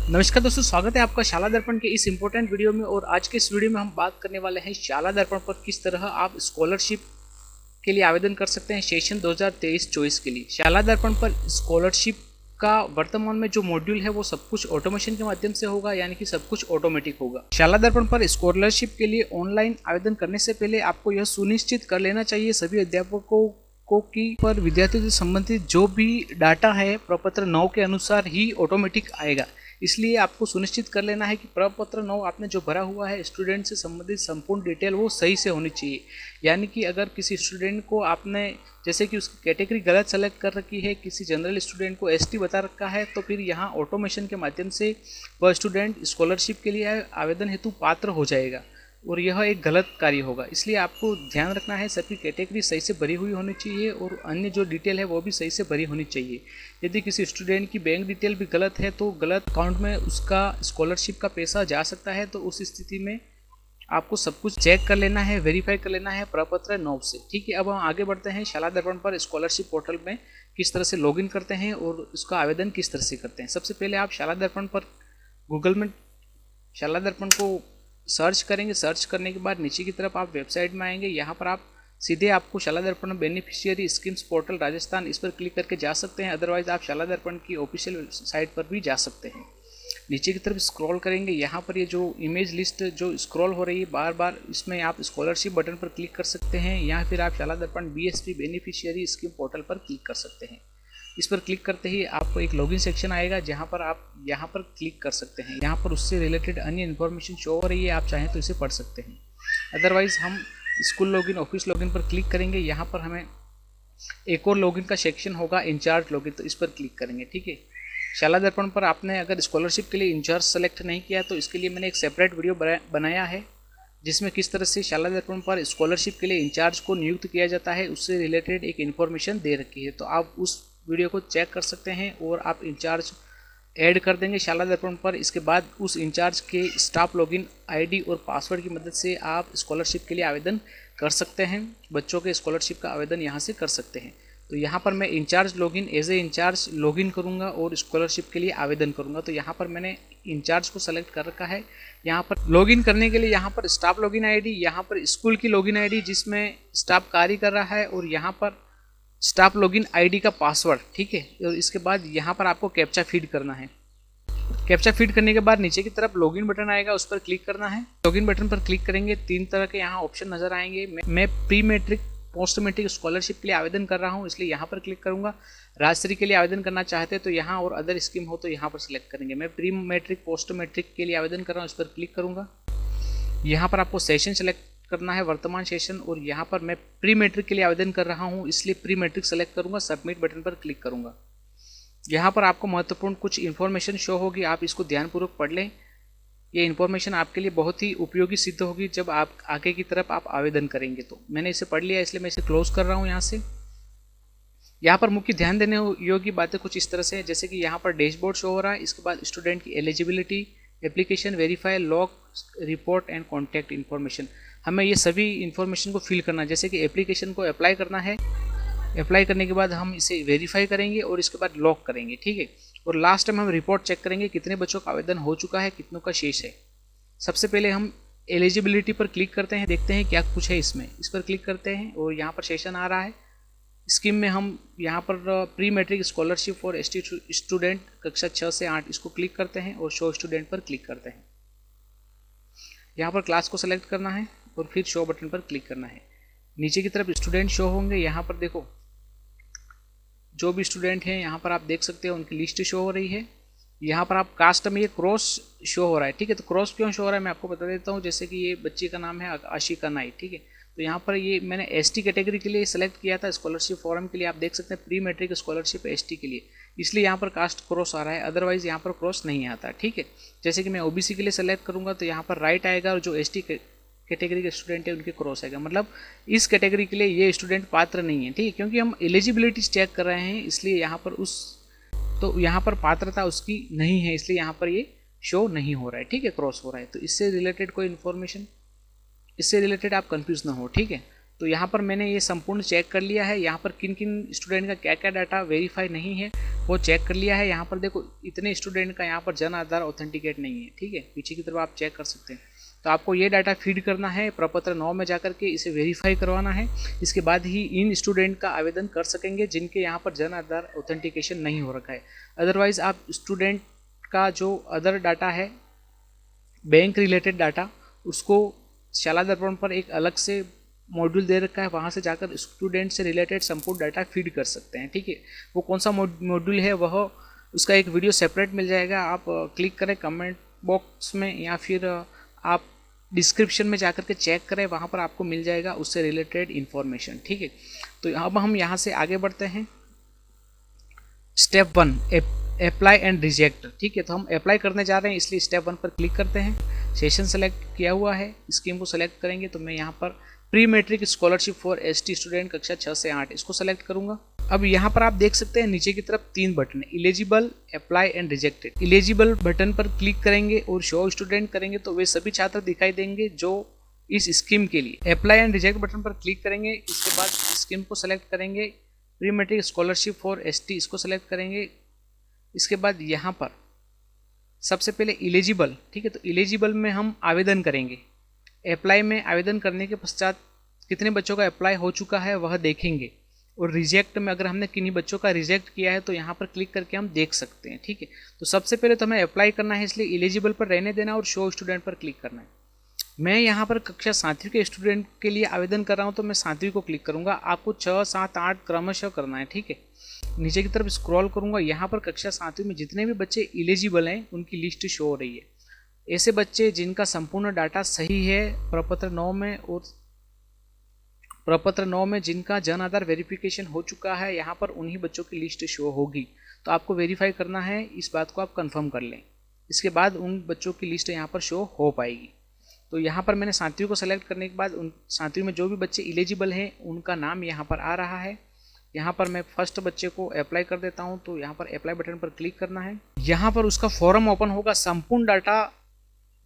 नमस्कार दोस्तों, स्वागत है आपका शाला दर्पण के इस इम्पोर्टेंट वीडियो में। और आज के इस वीडियो में हम बात करने वाले हैं शाला दर्पण पर किस तरह आप स्कॉलरशिप के लिए आवेदन कर सकते हैं सेशन 2023-24 के लिए। शाला दर्पण पर स्कॉलरशिप का वर्तमान में जो मॉड्यूल है वो सब कुछ ऑटोमेशन के माध्यम से होगा, यानी कि सब कुछ ऑटोमेटिक होगा। शाला दर्पण पर स्कॉलरशिप के लिए ऑनलाइन आवेदन करने से पहले आपको यह सुनिश्चित कर लेना चाहिए सभी अध्यापकों को कि पर विद्यार्थियों से संबंधित जो भी डाटा है प्रपत्र 9 के अनुसार ही ऑटोमेटिक आएगा। इसलिए आपको सुनिश्चित कर लेना है कि प्रपत्र 9 आपने जो भरा हुआ है स्टूडेंट से संबंधित संपूर्ण डिटेल वो सही से होनी चाहिए। यानी कि अगर किसी स्टूडेंट को आपने जैसे कि उसकी कैटेगरी गलत सेलेक्ट कर रखी है, किसी जनरल स्टूडेंट को एसटी बता रखा है, तो फिर यहाँ ऑटोमेशन के माध्यम से वह स्टूडेंट स्कॉलरशिप के लिए आवेदन हेतु पात्र हो जाएगा और यह एक गलत कार्य होगा। इसलिए आपको ध्यान रखना है सबकी कैटेगरी सही से भरी हुई होनी चाहिए और अन्य जो डिटेल है वो भी सही से भरी होनी चाहिए। यदि किसी स्टूडेंट की बैंक डिटेल भी गलत है तो गलत अकाउंट में उसका स्कॉलरशिप का पैसा जा सकता है। तो उस स्थिति में आपको सब कुछ चेक कर लेना है, वेरीफाई कर लेना है प्रपत्र 9 से। ठीक है, अब हम आगे बढ़ते हैं। शाला दर्पण पर स्कॉलरशिप पोर्टल में किस तरह से लॉगिन करते हैं और उसका आवेदन किस तरह से करते हैं। सबसे पहले आप शाला दर्पण पर गूगल में शाला दर्पण को सर्च करेंगे। सर्च करने के बाद नीचे की तरफ आप वेबसाइट में आएंगे। यहाँ पर आप सीधे आपको शाला दर्पण बेनिफिशियरी स्कीम्स पोर्टल राजस्थान इस पर क्लिक करके जा सकते हैं। अदरवाइज आप शाला दर्पण की ऑफिशियल साइट पर भी जा सकते हैं। नीचे की तरफ स्क्रॉल करेंगे, यहाँ पर ये जो इमेज लिस्ट जो स्क्रॉल हो रही है बार बार, इसमें आप स्कॉलरशिप बटन पर क्लिक कर सकते हैं या फिर आप शाला दर्पण बीएसपी बेनिफिशियरी स्कीम पोर्टल पर क्लिक कर सकते हैं। इस पर क्लिक करते ही आपको एक लॉगिन सेक्शन आएगा जहां पर आप यहाँ पर क्लिक कर सकते हैं। यहाँ पर उससे रिलेटेड अन्य इन्फॉर्मेशन शो हो रही है, आप चाहें तो इसे पढ़ सकते हैं। अदरवाइज हम स्कूल लॉगिन ऑफिस लॉगिन पर क्लिक करेंगे। यहाँ पर हमें एक और लॉगिन का सेक्शन होगा, इंचार्ज लॉगिन, तो इस पर क्लिक करेंगे। ठीक है, शाला दर्पण पर आपने अगर स्कॉलरशिप के लिए इंचार्ज सेलेक्ट नहीं किया तो इसके लिए मैंने एक सेपरेट वीडियो बनाया है जिसमें किस तरह से शाला दर्पण पर स्कॉलरशिप के लिए इंचार्ज को नियुक्त किया जाता है उससे रिलेटेड एक इन्फॉर्मेशन दे रखी है। तो आप उस वीडियो को चेक कर सकते हैं और आप इंचार्ज ऐड कर देंगे शाला दर्पण पर। इसके बाद उस इंचार्ज के स्टाफ लॉगिन आईडी और पासवर्ड की मदद से आप स्कॉलरशिप के लिए आवेदन कर सकते हैं। बच्चों के स्कॉलरशिप का आवेदन यहाँ से कर सकते हैं। तो यहाँ पर मैं incharge login as a incharge login करूँगा और स्कॉलरशिप के लिए आवेदन करूँगा। तो यहाँ पर मैंने इंचार्ज को सेलेक्ट कर रखा है। यहाँ पर लॉगिन करने के लिए यहाँ पर स्टाफ लॉगिन आईडी, यहाँ पर स्कूल की लॉगिन आईडी जिसमें स्टाफ कार्य कर रहा है और यहाँ पर स्टाफ लॉगिन आईडी का पासवर्ड। ठीक है, और इसके बाद यहाँ पर आपको कैप्चा फीड करना है। कैप्चा फीड करने के बाद नीचे की तरफ लॉगिन बटन आएगा, उस पर क्लिक करना है। लॉगिन बटन पर क्लिक करेंगे, 3 तरह के यहाँ ऑप्शन नजर आएंगे। मैं pre matric post matric scholarship के लिए आवेदन कर रहा हूँ इसलिए यहाँ पर क्लिक करूँगा। राजश्री के लिए आवेदन करना चाहते हैं तो यहाँ, और अदर स्कीम हो तो यहाँ पर सिलेक्ट करेंगे। मैं प्री मैट्रिक पोस्ट मैट्रिक के लिए आवेदन कर रहा हूँ, इस पर क्लिक करूँगा। यहाँ पर आपको सेशन सेलेक्ट करना है, वर्तमान सेशन, और यहाँ पर मैं प्री मैट्रिक के लिए आवेदन कर रहा हूँ इसलिए प्री मैट्रिक सेलेक्ट करूँगा। सबमिट बटन पर क्लिक करूँगा। यहाँ पर आपको महत्वपूर्ण कुछ इन्फॉर्मेशन शो होगी, आप इसको ध्यानपूर्वक पढ़ लें। ये इन्फॉर्मेशन आपके लिए बहुत ही उपयोगी सिद्ध होगी जब आप आगे की तरफ आप आवेदन करेंगे। तो मैंने इसे पढ़ लिया इसलिए मैं इसे क्लोज कर रहा हूँ। यहाँ से यहाँ पर मुख्य ध्यान देने योग्य बातें कुछ इस तरह से है, जैसे कि यहाँ पर डैशबोर्ड शो हो रहा है। इसके बाद स्टूडेंट की eligibility, application verify, log, report and contact information. हमें ये सभी इन्फॉर्मेशन को फिल करना है। जैसे कि एप्लीकेशन को अप्लाई करना है, अप्लाई करने के बाद हम इसे वेरीफाई करेंगे और इसके बाद लॉक करेंगे। ठीक है, और लास्ट में हम रिपोर्ट चेक करेंगे कितने बच्चों का आवेदन हो चुका है, कितनों का शेष है। सबसे पहले हम एलिजिबिलिटी पर क्लिक करते हैं, देखते हैं क्या कुछ है इसमें। इस पर क्लिक करते हैं और यहाँ पर सेशन आ रहा है। स्कीम में हम यहाँ पर pre matric scholarship for ST student कक्षा 6 से 8 इसको क्लिक करते हैं और शो स्टूडेंट पर क्लिक करते हैं। यहाँ पर क्लास को सेलेक्ट करना है और फिर शो बटन पर क्लिक करना है। नीचे की तरफ स्टूडेंट शो होंगे। यहाँ पर देखो जो भी स्टूडेंट हैं यहाँ पर आप देख सकते हैं उनकी लिस्ट शो हो रही है। यहाँ पर आप कास्ट में ये क्रॉस शो हो रहा है। ठीक है, तो क्रॉस क्यों शो हो रहा है मैं आपको बता देता हूँ। जैसे कि ये बच्ची का नाम है आशिका नाइक। ठीक है, तो यहाँ पर ये मैंने एसटी कैटेगरी के लिए सेलेक्ट किया था स्कॉलरशिप फॉर्म के लिए। आप देख सकते हैं प्री मैट्रिक स्कॉलरशिप एसटी के लिए, इसलिए यहाँ पर कास्ट क्रॉस आ रहा है, अदरवाइज यहाँ पर क्रॉस नहीं आता। ठीक है, जैसे कि मैं ओबीसी के लिए सेलेक्ट करूँगा तो यहाँ पर राइट आएगा और जो एसटी कैटेगरी के स्टूडेंट है उनके क्रॉस आएगा। मतलब इस कैटेगरी के लिए ये स्टूडेंट पात्र नहीं है। ठीक है, क्योंकि हम एलिजिबिलिटी चेक कर रहे हैं इसलिए यहाँ पर तो यहाँ पर पात्रता उसकी नहीं है इसलिए यहाँ पर ये शो नहीं हो रहा है। ठीक है, क्रॉस हो रहा है। तो इससे रिलेटेड कोई इन्फॉर्मेशन, इससे रिलेटेड आप कंफ्यूज ना हो। ठीक है, तो यहाँ पर मैंने ये संपूर्ण चेक कर लिया है। यहाँ पर किन किन स्टूडेंट का क्या क्या डाटा वेरीफाई नहीं है वो चेक कर लिया है। यहाँ पर देखो इतने स्टूडेंट का यहाँ पर जन आधार ऑथेंटिकेट नहीं है, ठीक है, पीछे की तरफ आप चेक कर सकते हैं। तो आपको ये डाटा फीड करना है, प्रपत्र 9 में जाकर के इसे वेरीफाई करवाना है। इसके बाद ही इन स्टूडेंट का आवेदन कर सकेंगे जिनके यहाँ पर जन आधार ऑथेंटिकेशन नहीं हो रखा है। अदरवाइज आप स्टूडेंट का जो अदर डाटा है, बैंक रिलेटेड डाटा, उसको शाला दर्पण पर एक अलग से मॉड्यूल दे रखा है, वहाँ से जाकर स्टूडेंट से रिलेटेड संपूर्ण डाटा फीड कर सकते हैं, ठीक है। वो कौन सा मॉड्यूल है वह उसका एक वीडियो सेपरेट मिल जाएगा। आप क्लिक करें कमेंट बॉक्स में या फिर आप डिस्क्रिप्शन में जाकर के चेक करें, वहाँ पर आपको मिल जाएगा उससे रिलेटेड इन्फॉर्मेशन, ठीक है। तो अब हम यहाँ से आगे बढ़ते हैं। स्टेप 1 अप्लाई एंड रिजेक्ट, ठीक है। तो हम अप्लाई करने जा रहे हैं, इसलिए स्टेप 1 पर क्लिक करते हैं। सेशन सेलेक्ट किया हुआ है, स्कीम को सेलेक्ट करेंगे। तो मैं यहाँ पर pre matric scholarship for ST student कक्षा 6 से 8 इसको सेलेक्ट करूंगा। अब यहाँ पर आप देख सकते हैं नीचे की तरफ 3 बटन है, eligible, apply and rejected. Eligible button पर क्लिक करेंगे और शो स्टूडेंट करेंगे तो वे सभी छात्र दिखाई देंगे जो इस स्कीम के लिए। अप्लाई एंड रिजेक्ट बटन पर क्लिक करेंगे, इसके बाद स्कीम को सेलेक्ट करेंगे। Pre matric scholarship for ST इसको सेलेक्ट करेंगे। इसके बाद यहाँ पर सबसे पहले इलिजिबल, ठीक है, तो इलिजिबल में हम आवेदन करेंगे। अप्लाई में आवेदन करने के पश्चात कितने बच्चों का अप्लाई हो चुका है वह देखेंगे। और रिजेक्ट में अगर हमने किन्हीं बच्चों का रिजेक्ट किया है तो यहाँ पर क्लिक करके हम देख सकते हैं, ठीक है। तो सबसे पहले तो हमें अप्लाई करना है, इसलिए इलिजिबल पर रहने देना और शो स्टूडेंट पर क्लिक करना है। मैं यहाँ पर कक्षा 7वीं के स्टूडेंट के लिए आवेदन कर रहा हूँ तो मैं 7वीं को क्लिक करूँगा। आपको 6, 7, 8 क्रमशः करना है, ठीक है। नीचे की तरफ स्क्रॉल करूँगा, यहाँ पर कक्षा 7वीं में जितने भी बच्चे इलिजिबल हैं उनकी लिस्ट शो हो रही है। ऐसे बच्चे जिनका संपूर्ण डाटा सही है प्रपत्र 9 में और प्रपत्र 9 में जिनका जन आधार वेरिफिकेशन हो चुका है, यहाँ पर उन्हीं बच्चों की लिस्ट शो होगी। तो आपको वेरीफाई करना है, इस बात को आप कंफर्म कर लें। इसके बाद उन बच्चों की लिस्ट यहाँ पर शो हो पाएगी। तो यहाँ पर मैंने 7वीं को सेलेक्ट करने के बाद उन 7वीं में जो भी बच्चे इलिजिबल हैं उनका नाम यहाँ पर आ रहा है। यहाँ पर मैं फर्स्ट बच्चे को अप्लाई कर देता हूँ, तो यहाँ पर अप्लाई बटन पर क्लिक करना है। यहाँ पर उसका फॉर्म ओपन होगा। संपूर्ण डाटा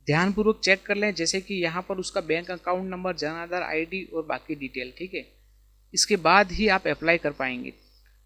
ध्यानपूर्वक चेक कर लें, जैसे कि यहाँ पर उसका bank account number, Jan Aadhaar ID और बाकी डिटेल, ठीक है। इसके बाद ही आप अप्लाई कर पाएंगे।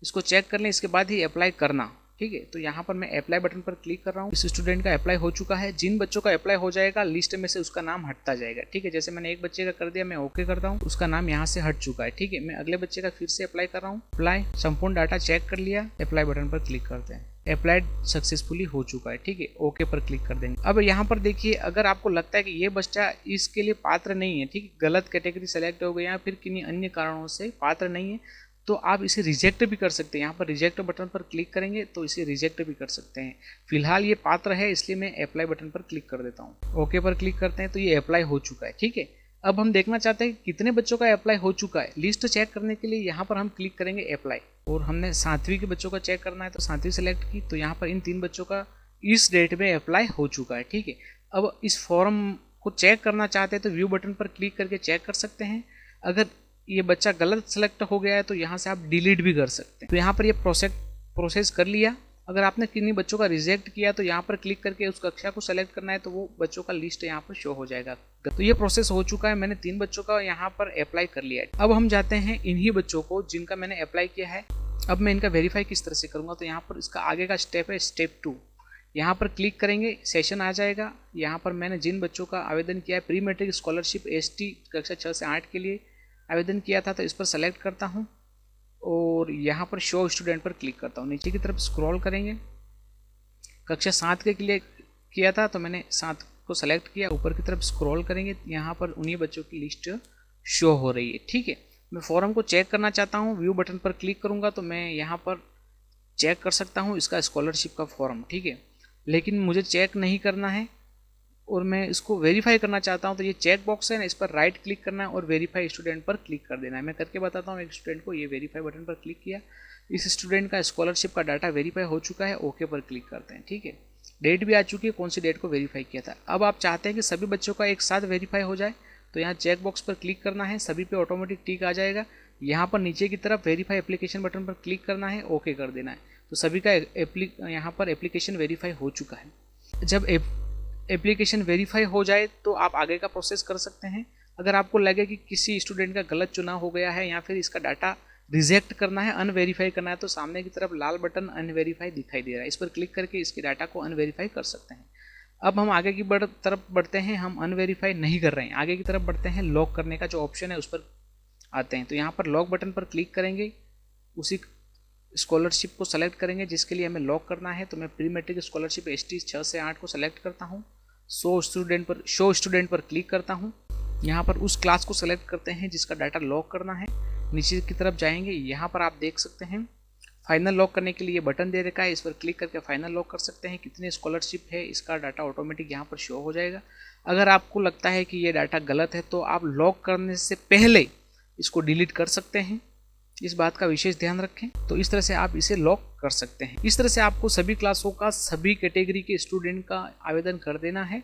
इसको चेक कर लें, इसके बाद ही अप्लाई करना, ठीक है। तो यहाँ पर मैं अप्लाई बटन पर क्लिक कर रहा हूँ। इस स्टूडेंट का अप्लाई हो चुका है। जिन बच्चों का अप्लाई हो जाएगा लिस्ट में से उसका नाम हटता जाएगा, ठीक है। जैसे मैंने एक बच्चे का कर दिया, मैं ओके करता हूँ, उसका नाम यहाँ से हट चुका है, ठीक है। मैं अगले बच्चे का फिर से अप्लाई कर रहा हूँ। अप्लाई, संपूर्ण डाटा चेक कर लिया, अप्लाई बटन पर क्लिक करते हैं। अप्लाइड सक्सेसफुली हो चुका है, ठीक है। ओके पर क्लिक कर देंगे। अब यहाँ पर देखिए, अगर आपको लगता है कि ये बच्चा इसके लिए पात्र नहीं है, ठीक है, गलत कैटेगरी सेलेक्ट हो गई या फिर किन्हीं अन्य कारणों से पात्र नहीं है, तो आप इसे रिजेक्ट भी कर सकते हैं। यहाँ पर रिजेक्ट बटन पर क्लिक करेंगे तो इसे रिजेक्ट भी कर सकते हैं। फिलहाल ये पात्र है, इसलिए मैं अप्लाई बटन पर क्लिक कर देता हूँ। ओके पर क्लिक करते हैं तो ये अप्लाई हो चुका है, ठीक है। अब हम देखना चाहते हैं कितने बच्चों का अप्लाई हो चुका है। लिस्ट चेक करने के लिए यहाँ पर हम क्लिक करेंगे अप्लाई, और हमने 7वीं के बच्चों का चेक करना है तो 7वीं सेलेक्ट की। तो यहाँ पर इन 3 बच्चों का इस डेट में अप्लाई हो चुका है, ठीक है। अब इस फॉर्म को चेक करना चाहते हैं तो व्यू बटन पर क्लिक करके चेक कर सकते हैं। अगर ये बच्चा गलत सेलेक्ट हो गया है तो यहाँ से आप डिलीट भी कर सकते हैं। तो यहाँ पर ये प्रोसेस कर लिया। अगर आपने किन्हीं बच्चों का रिजेक्ट किया तो यहाँ पर क्लिक करके उस कक्षा को सेलेक्ट करना है, तो वो बच्चों का लिस्ट यहाँ पर शो हो जाएगा। तो ये प्रोसेस हो चुका है। मैंने 3 बच्चों का यहाँ पर अप्लाई कर लिया है। अब हम जाते हैं इन्हीं बच्चों को जिनका मैंने अप्लाई किया है। अब मैं इनका वेरीफाई किस तरह से करूँगा, तो यहाँ पर इसका आगे का स्टेप है स्टेप 2। यहाँ पर क्लिक करेंगे, सेशन आ जाएगा। यहाँ पर मैंने जिन बच्चों का आवेदन किया है, प्री मैट्रिक स्कॉलरशिप ST कक्षा 6 से 8 के लिए आवेदन किया था, तो इस पर सेलेक्ट करता हूँ और यहाँ पर शो स्टूडेंट पर क्लिक करता हूँ। नीचे की तरफ स्क्रॉल करेंगे, कक्षा 7 के लिए किया था तो मैंने 7 को सेलेक्ट किया। ऊपर की तरफ स्क्रॉल करेंगे, यहाँ पर उन्हीं बच्चों की लिस्ट शो हो रही है, ठीक है। मैं फॉर्म को चेक करना चाहता हूँ, व्यू बटन पर क्लिक करूँगा तो मैं यहाँ पर चेक कर सकता हूँ इसका स्कॉलरशिप का फॉर्म, ठीक है। लेकिन मुझे चेक नहीं करना है और मैं इसको वेरीफाई करना चाहता हूं, तो ये चेक बॉक्स है ना, इस पर राइट क्लिक करना है और वेरीफाई स्टूडेंट पर क्लिक कर देना है। मैं करके बताता हूं। एक स्टूडेंट को ये वेरीफाई बटन पर क्लिक किया, इस स्टूडेंट का स्कॉलरशिप का डाटा वेरीफाई हो चुका है। ओके पर क्लिक करते हैं, ठीक है। डेट भी आ चुकी है, कौन सी डेट को वेरीफाई किया था। अब आप चाहते हैं कि सभी बच्चों का एक साथ वेरीफाई हो जाए, तो यहाँ चेक बॉक्स पर क्लिक करना है, सभी पे ऑटोमेटिक टिक आ जाएगा। यहाँ पर नीचे की तरफ वेरीफाई एप्लीकेशन बटन पर क्लिक करना है, ओके कर देना है। तो सभी का यहाँ पर एप्लीकेशन वेरीफाई हो चुका है। जब एप्लीकेशन वेरीफाई हो जाए तो आप आगे का प्रोसेस कर सकते हैं। अगर आपको लगे कि किसी स्टूडेंट का गलत चुनाव हो गया है या फिर इसका डाटा रिजेक्ट करना है, अनवेरीफाई करना है, तो सामने की तरफ लाल बटन अनवेरीफाई दिखाई दे रहा है, इस पर क्लिक करके इसके डाटा को अनवेरीफाई कर सकते हैं। अब हम आगे की तरफ बढ़ते हैं, हम अनवेरीफाई नहीं कर रहे हैं, आगे की तरफ बढ़ते हैं, लॉक करने का जो ऑप्शन है उस पर आते हैं। तो यहाँ पर लॉक बटन पर क्लिक करेंगे, उसी स्कॉलरशिप को सेलेक्ट करेंगे जिसके लिए हमें लॉक करना है। तो मैं प्री मैट्रिक स्कॉलरशिप ST 6 से 8 को सेलेक्ट करता हूँ, शो स्टूडेंट पर क्लिक करता हूँ। यहाँ पर उस क्लास को सेलेक्ट करते हैं जिसका डाटा लॉक करना है। नीचे की तरफ जाएंगे, यहाँ पर आप देख सकते हैं फाइनल लॉक करने के लिए बटन दे रखा है, इस पर क्लिक करके फाइनल लॉक कर सकते हैं। कितने स्कॉलरशिप है इसका डाटा ऑटोमेटिक यहाँ पर शो हो जाएगा। अगर आपको लगता है कि ये डाटा गलत है तो आप लॉक करने से पहले इसको डिलीट कर सकते हैं, इस बात का विशेष ध्यान रखें। तो इस तरह से आप इसे लॉक कर सकते हैं। इस तरह से आपको सभी क्लासों का सभी कैटेगरी के स्टूडेंट का आवेदन कर देना है।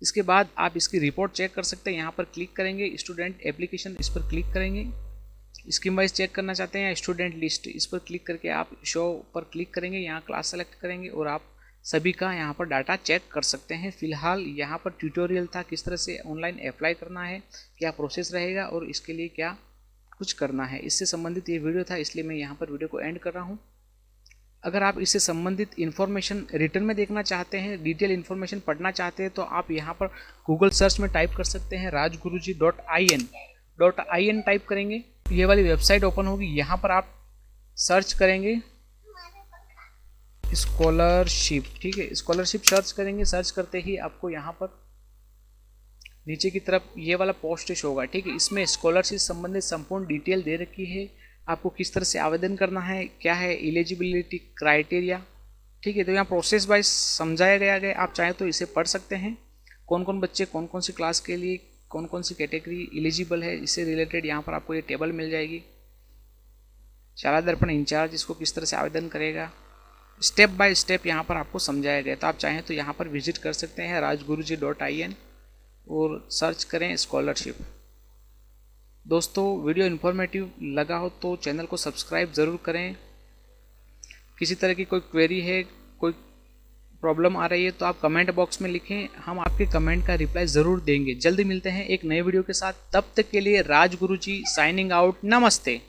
इसके बाद आप इसकी रिपोर्ट चेक कर सकते हैं, यहाँ पर क्लिक करेंगे, स्टूडेंट एप्लीकेशन इस पर क्लिक करेंगे। स्कीम वाइज चेक करना चाहते हैं, स्टूडेंट लिस्ट इस पर क्लिक करके आप शो पर क्लिक करेंगे, यहाँ क्लास सेलेक्ट करेंगे और आप सभी का यहाँ पर डाटा चेक कर सकते हैं। फिलहाल यहाँ पर ट्यूटोरियल था किस तरह से ऑनलाइन अप्लाई करना है, क्या प्रोसेस रहेगा और इसके लिए क्या कुछ करना है, इससे संबंधित ये वीडियो था, इसलिए मैं यहाँ पर वीडियो को एंड कर रहा हूँ। अगर आप इससे संबंधित इन्फॉर्मेशन रिटर्न में देखना चाहते हैं, डिटेल इन्फॉर्मेशन पढ़ना चाहते हैं, तो आप यहाँ पर गूगल सर्च में टाइप कर सकते हैं rajguruji.in टाइप करेंगे, ये वाली वेबसाइट ओपन होगी। यहाँ पर आप सर्च करेंगे स्कॉलरशिप, ठीक है, स्कॉलरशिप सर्च करेंगे। सर्च करते ही आपको यहाँ पर नीचे की तरफ ये वाला पोस्ट शो होगा, ठीक है। इसमें स्कॉलरशिप संबंधित संपूर्ण डिटेल दे रखी है, आपको किस तरह से आवेदन करना है, क्या है एलिजिबिलिटी क्राइटेरिया, ठीक है। तो यहाँ प्रोसेस वाइज समझाया गया है, आप चाहें तो इसे पढ़ सकते हैं। कौन कौन बच्चे कौन कौन सी क्लास के लिए कौन कौन सी कैटेगरी एलिजिबल है, इससे रिलेटेड यहाँ पर आपको ये टेबल मिल जाएगी। शाला दर्पण इंचार्ज इसको किस तरह से आवेदन करेगा, स्टेप बाय स्टेप यहाँ पर आपको समझाया गया। तो आप चाहें तो यहाँ पर विजिट कर सकते हैं rajguruji.in और सर्च करें स्कॉलरशिप। दोस्तों वीडियो इन्फॉर्मेटिव लगा हो तो चैनल को सब्सक्राइब ज़रूर करें। किसी तरह की कोई क्वेरी है, कोई प्रॉब्लम आ रही है तो आप कमेंट बॉक्स में लिखें, हम आपके कमेंट का रिप्लाई ज़रूर देंगे। जल्दी मिलते हैं एक नए वीडियो के साथ, तब तक के लिए राजगुरुजी साइनिंग आउट, नमस्ते।